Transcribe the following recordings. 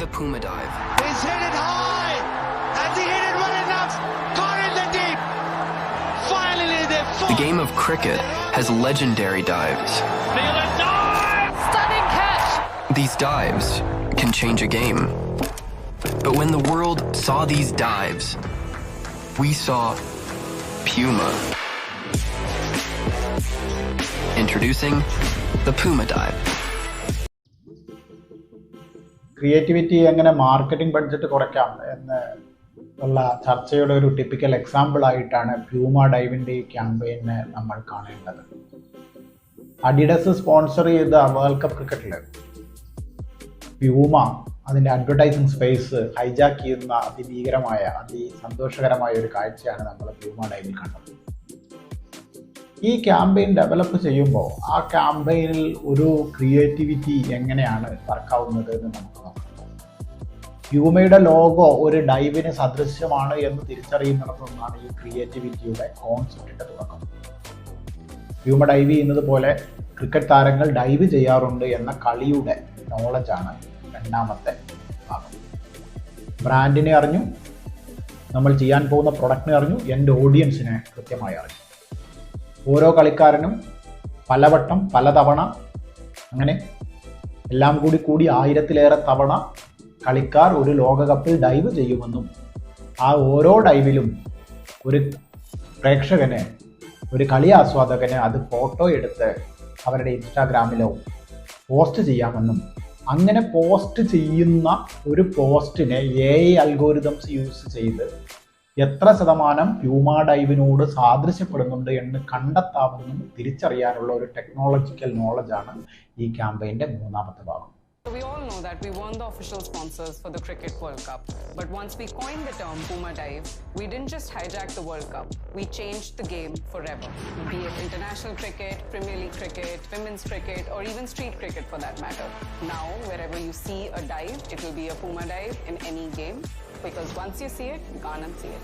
the Puma dive. He's hit it high! Has he hit it well enough? Gone in the deep! Finally they fall! The game of cricket has legendary dives. Fielder dive! Stunning catch! These dives can change a game. But when the world saw these dives, we saw Puma. Introducing the Puma dive. Creativity എങ്ങനെ marketing budget കുറയ്ക്കാം എന്ന് ഉള്ള ചർച്ചയുടെ ഒരു typical example ആയിട്ടാണ് Puma ഡൈവിൻ്റെ ഈ ക്യാമ്പയിനെ നമ്മൾ കാണേണ്ടത്. അഡിഡസ് സ്പോൺസർ ചെയ്ത വേൾഡ് കപ്പ് ക്രിക്കറ്റിൽ പ്യൂമ അതിൻ്റെ അഡ്വർടൈസിങ് സ്പേസ് ഹൈജാക്ക് ചെയ്യുന്ന അതിഭീകരമായ അതിസന്തോഷകരമായ ഒരു കാഴ്ചയാണ് നമ്മൾ പ്യൂമ ഡൈവിൽ കണ്ടത്. ഈ ക്യാമ്പയിൻ ഡെവലപ്പ് ചെയ്യുമ്പോൾ ആ ക്യാമ്പയിനിൽ ഒരു ക്രിയേറ്റിവിറ്റി എങ്ങനെയാണ് വർക്കാവുന്നത് എന്ന് നമുക്ക് നോക്കാം. പ്യൂമയുടെ ലോഗോ ഒരു ഡൈവിന് സദൃശ്യമാണ് എന്ന് തിരിച്ചറിയുന്നിടത്തുനിന്നാണ് ഈ ക്രിയേറ്റിവിറ്റിയുടെ കോൺസെപ്റ്റിൻ്റെ തുടക്കം. പ്യൂമ ഡൈവ് ചെയ്യുന്നത് പോലെ ക്രിക്കറ്റ് താരങ്ങൾ ഡൈവ് ചെയ്യാറുണ്ട് എന്ന കളിയുടെ നോളജാണ് രണ്ടാമത്തെ ഭാഗം. ബ്രാൻഡിനെ അറിഞ്ഞു, നമ്മൾ ചെയ്യാൻ പോകുന്ന പ്രൊഡക്റ്റിനെ അറിഞ്ഞു, എൻ്റെ ഓഡിയൻസിനെ കൃത്യമായി അറിഞ്ഞു. ഓരോ കളിക്കാരനും പലവട്ടം പലതവണ അങ്ങനെ എല്ലാം കൂടി 1000-ലേറെ തവണ കളിക്കാർ ഒരു ലോകകപ്പിൽ ഡൈവ് ചെയ്യുമെന്നും ആ ഓരോ ഡൈവിലും ഒരു പ്രേക്ഷകന്, ഒരു കളി ആസ്വാദകന് അത് ഫോട്ടോ എടുത്ത് അവരുടെ ഇൻസ്റ്റാഗ്രാമിലോ പോസ്റ്റ് ചെയ്യാമെന്നും അങ്ങനെ പോസ്റ്റ് ചെയ്യുന്ന ഒരു പോസ്റ്റിനെ AI അൽഗോരിതംസ് യൂസ് ചെയ്ത് എത്ര ശതമാനം പ്യൂമ ഡൈവിനോട് സാദൃശ്യപ്പെടുന്നുണ്ട് എന്ന് കണ്ടെത്താമെന്നും തിരിച്ചറിയാനുള്ള ഒരു ടെക്നോളജിക്കൽ നോളജാണ് ഈ ക്യാമ്പയിൻ്റെ മൂന്നാമത്തെ ഭാഗം. We all know that we weren't the official sponsors for the Cricket World Cup. But once we coined the term Puma Dive, we didn't just hijack the World Cup. We changed the game forever. Be it international cricket, Premier League cricket, women's cricket, or even street cricket for that matter. Now, wherever you see a dive, it will be a Puma Dive in any game. Because once you see it, you can't unsee it.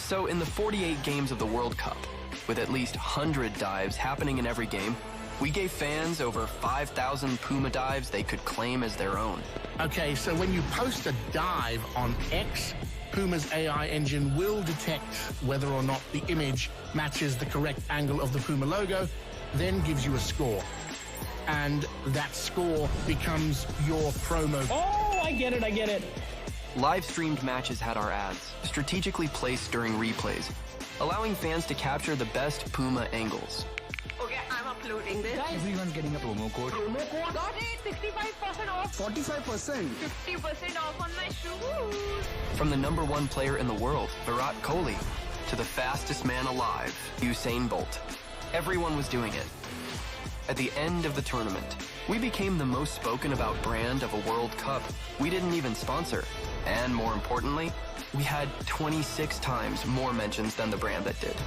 So in the 48 games of the World Cup, with at least 100 dives happening in every game, we gave fans over 5,000 Puma dives they could claim as their own. Okay, so when you post a dive on X, Puma's AI engine will detect whether or not the image matches the correct angle of the Puma logo, then gives you a score. And that score becomes your promo. Oh, I get it. Live-streamed matches had our ads, strategically placed during replays, allowing fans to capture the best Puma angles. Okay, I'm uploading this. Everyone's getting a promo code. Got it! 65% off! 45%? 50% off on my shoes! From the #1 player in the world, Virat Kohli, to the fastest man alive, Usain Bolt. Everyone was doing it. At the end of the tournament, we became the most spoken about brand of a World Cup we didn't even sponsor. And more importantly, we had 26 times more mentions than the brand that did.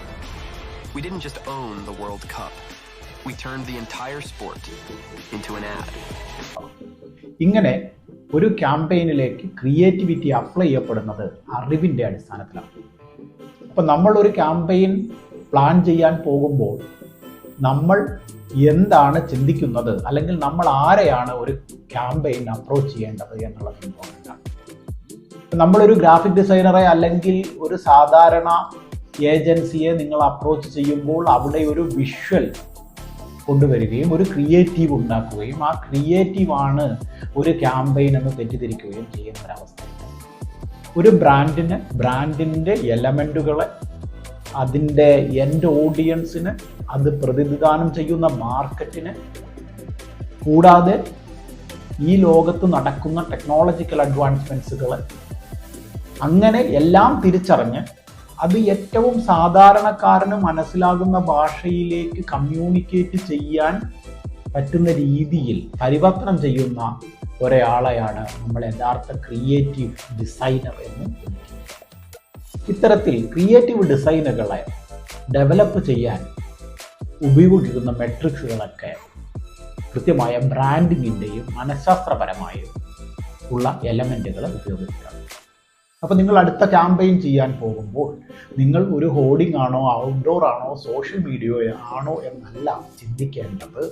We didn't just own the World Cup. We turned the entire sport into an ad. ഇങ്ങനെ ഒരു ക്യാമ്പയിനിലേക്ക് creativity apply ചെയ്യപ്പെടുന്നത് അറിവിൻ്റെ അടിസ്ഥാനത്തിലാണ്. അപ്പം നമ്മൾ ഒരു campaign plan ചെയ്യാൻ പോകുമ്പോൾ നമ്മൾ എന്താണ് ചിന്തിക്കുന്നത്, അല്ലെങ്കിൽ നമ്മൾ ആരെയാണ് ഒരു ക്യാമ്പയിൻ അപ്രോച്ച് ചെയ്യേണ്ടത് എന്നുള്ളത് ഇമ്പോർട്ടൻ്റ് ആണ്. നമ്മളൊരു ഗ്രാഫിക് ഡിസൈനറെ അല്ലെങ്കിൽ ഒരു സാധാരണ ഏജൻസിയെ നിങ്ങൾ അപ്രോച്ച് ചെയ്യുമ്പോൾ അവിടെ ഒരു വിഷ്വൽ കൊണ്ടുവരികയും ഒരു ക്രിയേറ്റീവ് ഉണ്ടാക്കുകയും ആ ക്രിയേറ്റീവാണ് ഒരു ക്യാമ്പയിൻ എന്ന് തെറ്റിദ്ധരിക്കുകയും ചെയ്യുന്ന ഒരവസ്ഥ. ഒരു ബ്രാൻഡിൻ്റെ എലമെൻറ്റുകളെ അതിൻ്റെ എൻ്റെ ഓഡിയൻസിന്, അത് പ്രതിനിധാനം ചെയ്യുന്ന മാർക്കറ്റിന്, കൂടാതെ ഈ ലോകത്ത് നടക്കുന്ന ടെക്നോളജിക്കൽ അഡ്വാൻസ്മെൻറ്റ്സുകൾ, അങ്ങനെ എല്ലാം തിരിച്ചറിഞ്ഞ് അത് ഏറ്റവും സാധാരണക്കാരന് മനസ്സിലാകുന്ന ഭാഷയിലേക്ക് കമ്മ്യൂണിക്കേറ്റ് ചെയ്യാൻ പറ്റുന്ന രീതിയിൽ പരിവർത്തനം ചെയ്യുന്ന ഒരാളെയാണ് നമ്മൾ യഥാർത്ഥ ക്രിയേറ്റീവ് ഡിസൈനർ എന്ന് വിളിക്കുന്നത്. ഇത്തരത്തിൽ ക്രിയേറ്റീവ് ഡിസൈനുകളെ ഡെവലപ്പ് ചെയ്യാൻ ഉപയോഗിക്കുന്ന മെട്രിക്സുകളൊക്കെ കൃത്യമായ ബ്രാൻഡിങ്ങിൻ്റെയും മനഃശാസ്ത്രപരമായും ഉള്ള എലമെൻറ്റുകൾ ഉപയോഗിക്കുക. അപ്പോൾ നിങ്ങൾ അടുത്ത ക്യാമ്പയിൻ ചെയ്യാൻ പോകുമ്പോൾ നിങ്ങൾ ഒരു ഹോർഡിംഗ് ആണോ ഔട്ട്ഡോർ ആണോ സോഷ്യൽ മീഡിയ ആണോ എന്നല്ല ചിന്തിക്കേണ്ടത്.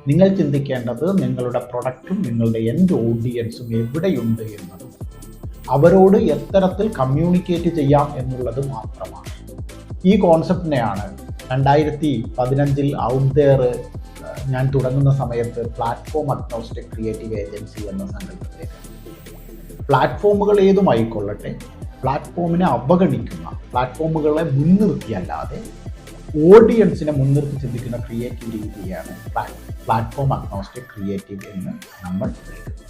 നിങ്ങൾ ചിന്തിക്കേണ്ടത് നിങ്ങളുടെ പ്രൊഡക്റ്റും നിങ്ങളുടെ എൻഡ് ഓഡിയൻസും എവിടെയുണ്ട് എന്നതും അവരോട് എത്തരത്തിൽ കമ്മ്യൂണിക്കേറ്റ് ചെയ്യാം എന്നുള്ളത് മാത്രമാണ്. ഈ കോൺസെപ്റ്റിനെയാണ് 2015 ഔട്ട് ദെയർ ഞാൻ തുടങ്ങുന്ന സമയത്ത് പ്ലാറ്റ്ഫോം അഗ്നോസ്റ്റിക് ക്രിയേറ്റീവ് ഏജൻസി എന്ന സങ്കല്പത്തിലേക്ക്. പ്ലാറ്റ്ഫോമുകൾ ഏതുമായിക്കൊള്ളട്ടെ, പ്ലാറ്റ്ഫോമിനെ അവഗണിക്കുന്ന, പ്ലാറ്റ്ഫോമുകളെ മുൻനിർത്തിയല്ലാതെ ഓഡിയൻസിനെ മുൻനിർത്തി ചിന്തിക്കുന്ന ക്രിയേറ്റീവ് രീതിയാണ് പ്ലാറ്റ്ഫോം അഗ്നോസ്റ്റിക് ക്രിയേറ്റീവ് എന്ന് നമ്മൾ വിളിക്കുന്നത്.